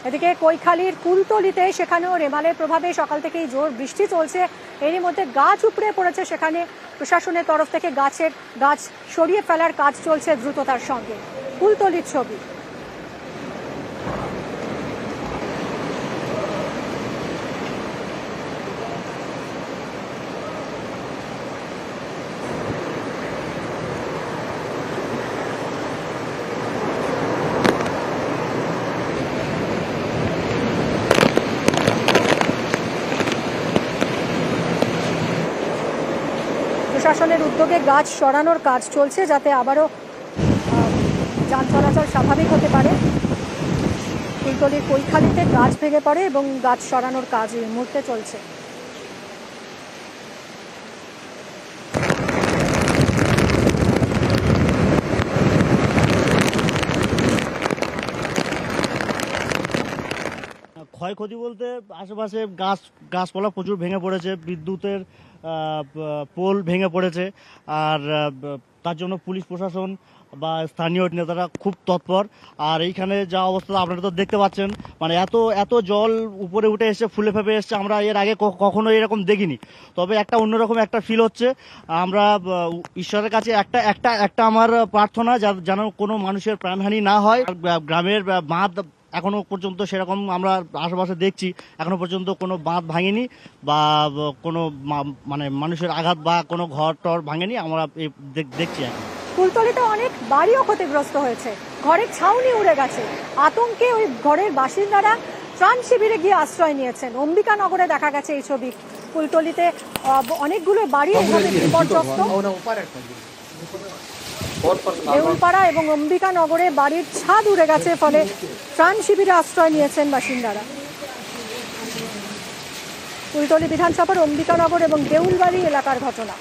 এদিকে কৈখালীর কুলতলিতে সেখানেও রেমালের প্রভাবে সকাল থেকেই জোর বৃষ্টি চলছে। এরই মধ্যে গাছ উপড়ে পড়েছে, সেখানে প্রশাসনের তরফ থেকে গাছ সরিয়ে ফেলার কাজ চলছে দ্রুততার সঙ্গে। কুলতলির ছবি। প্রশাসনের উদ্যোগে গাছ সরানোর কাজ চলছে যাতে আবারও যান চলাচল স্বাভাবিক হতে পারে। কুলতলির কৈখালীতে গাছ ভেঙে পড়ে এবং গাছ সরানোর কাজ এই মুহূর্তে চলছে। ক্ষয়ক্ষতি বলতে আশেপাশে গাছপালা প্রচুর ভেঙে পড়েছে, বিদ্যুতের পোল ভেঙে পড়েছে। আর তার জন্য পুলিশ প্রশাসন বা স্থানীয় নেতারা খুব তৎপর। আর এইখানে যা অবস্থা আপনারা তো দেখতে পাচ্ছেন, মানে এত জল উপরে উঠে এসে ফুলে ফেপে এসছে, আমরা এর আগে কখনো এরকম দেখিনি। তবে একটা অন্যরকম একটা ফিল হচ্ছে। আমরা ঈশ্বরের কাছে একটা আমার প্রার্থনা যেন কোনো মানুষের প্রাণহানি না হয়। গ্রামের বাঁধ এখনো পর্যন্ত সেরকম আমরা আশেপাশে দেখছি, এখনো পর্যন্ত কোনো বাঁধ ভাঙেনি বা কোনো মানে মানুষের আঘাত বা কোনো ঘর টর ভাঙেনি, আমরা দেখছি এখন। কুলতলিতে অনেক বাড়িও ক্ষতিগ্রস্ত হয়েছে, ঘরের ছাউনি উড়ে গেছে। আতঙ্কে ওই ঘরের বাসিন্দারা ত্রাণ শিবিরে গিয়ে আশ্রয় নিয়েছেন। অম্বিকানগরে দেখা গেছে এই ছবি। কুলতলিতে অনেকগুলো বাড়ি এভাবে বিপর্যস্ত। দেউলপাড়া এবং অম্বিকানগরে বাড়ির ছাদ উড়ে গেছে, ফলে ত্রাণ শিবিরে আশ্রয় নিয়েছেন বাসিন্দারা। কুলতলি বিধানসভার অম্বিকানগর এবং দেউলবাড়ি এলাকার ঘটনা।